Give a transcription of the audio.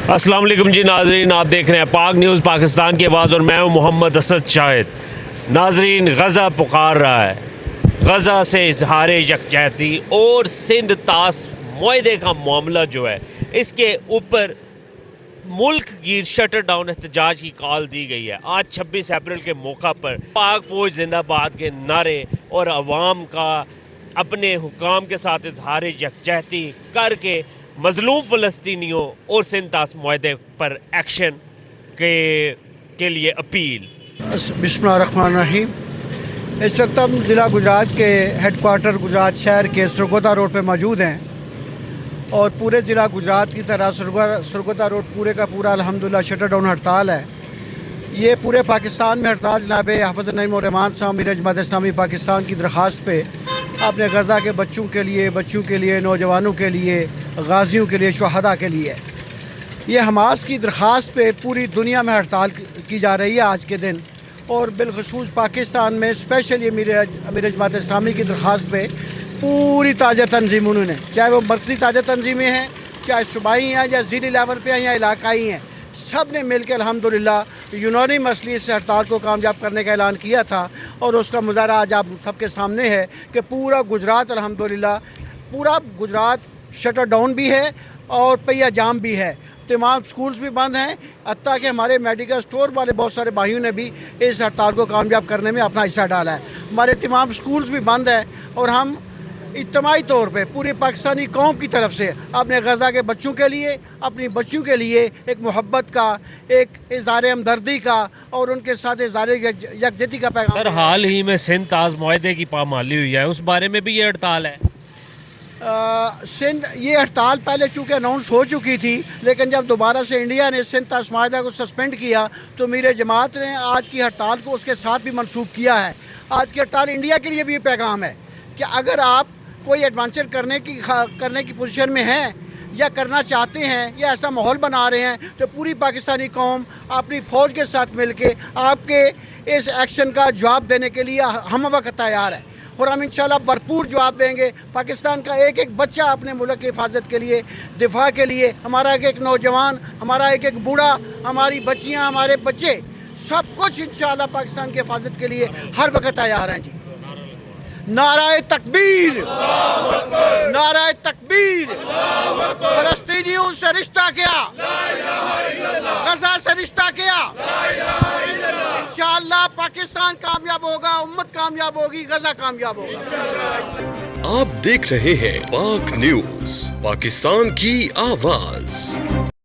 अस्सलाम वालेकुम जी नाजरीन, आप देख रहे हैं पाक न्यूज़ पाकिस्तान की आवाज़ और मैं हूं मोहम्मद असद शाहिद। नाजरीन, गज़ा पुकार रहा है, गज़ा से इजहार यकजहती और सिंध तास मुआहदे का मामला जो है इसके ऊपर मुल्क गिर शटर डाउन एहतजाज की कॉल दी गई है। आज 26 अप्रैल के मौका पर पाक फ़ौज जिंदाबाद के नारे और अवाम का अपने हुकाम के साथ इजहार यकजहती करके मजलूम फ़लस्तीनियों और सिंध तास मुआहदे पर एक्शन के लिए अपील। बिस्मिल्लाहिर्रहमानिर्रहीम। इस वक्त हम ज़िला गुजरात के हेडक्वार्टर गुजरात शहर के सरगोदा रोड पे मौजूद हैं और पूरे ज़िला गुजरात की तरह सरगोदा रोड पूरे का पूरा अल्हम्दुलिल्लाह शटर डाउन हड़ताल है। ये पूरे पाकिस्तान में हड़ताल जनाब हाफ़िज़ नईम और रहमान साहब मीर जमात इस्लामी पाकिस्तान की दरख्वास्त पे अपने गज़ा के बच्चों के लिए, नौजवानों के लिए, गाज़ियों के लिए, शहदा के लिए। ये हमास की दरख्वास्त पे पूरी दुनिया में हड़ताल की जा रही है आज के दिन, और बिलखसूस पाकिस्तान में स्पेशल ये मीर जमात इस्लामी की दरख्वास्त पे पूरी ताज़ा तंजीमों ने, चाहे वो मरकज़ी ताज़ा तंजीमें हैं, चाहे सूबाई हैं या ज़िली लेवल पे हैं या इलाकाई हैं, सब ने मिल के अल्हम्दुलिल्लाह यूनानिमसली इस हड़ताल को कामयाब करने का ऐलान किया था। और उसका मुज़ाहरा आज आप सबके सामने है कि पूरा गुजरात अल्हम्दुलिल्लाह पूरा गुजरात शटर डाउन भी है और पहिया जाम भी है। तमाम स्कूल्स भी बंद हैं, हत्ता कि हमारे मेडिकल स्टोर वाले बहुत सारे भाइयों ने भी इस हड़ताल को कामयाब करने में अपना हिस्सा डाला है। हमारे तमाम स्कूल्स भी बंद हैं और हम इज्तिमाई तौर पे पूरी पाकिस्तानी कौम की तरफ से अपने गज़ा के बच्चों के लिए, अपनी बच्चियों के लिए एक मोहब्बत का, एक इज़हार हमदर्दी का और उनके साथ इज़हार यकजहती का पैगाम। सर, हाल ही में सिंध तास मुआहदे की पामाली हुई है, उस बारे में भी ये हड़ताल है। सिंध ये हड़ताल पहले चूँकि अनाउंस हो चुकी थी, लेकिन जब दोबारा से इंडिया ने सिंध तास मुआहदा को सस्पेंड किया तो मीर जमात ने आज की हड़ताल को उसके साथ भी मनसूख किया है। आज की हड़ताल इंडिया के लिए भी ये पैगाम है कि अगर आप कोई एडवेंचर करने की पोजीशन में हैं या करना चाहते हैं या ऐसा माहौल बना रहे हैं, तो पूरी पाकिस्तानी कौम अपनी फ़ौज के साथ मिलके आपके इस एक्शन का जवाब देने के लिए हम वक्त तैयार है और हम इंशाल्लाह भरपूर जवाब देंगे। पाकिस्तान का एक एक बच्चा अपने मुल्क की हिफाजत के लिए, दिफा के लिए, हमारा एक एक नौजवान, हमारा एक एक बूढ़ा, हमारी बच्चियाँ, हमारे बच्चे, सब कुछ इंशाल्लाह पाकिस्तान की हिफाजत के लिए हर वक्त तैयार हैं जी। नाराए तकबीर, नाराए तकबीर। फलस्तीनियों से रिश्ता क्या, गज़ा से रिश्ता क्या। इंशाअल्लाह पाकिस्तान कामयाब होगा, उम्मत कामयाब होगी, गज़ा कामयाब होगा। आप देख रहे हैं पाक न्यूज़, पाकिस्तान की आवाज़।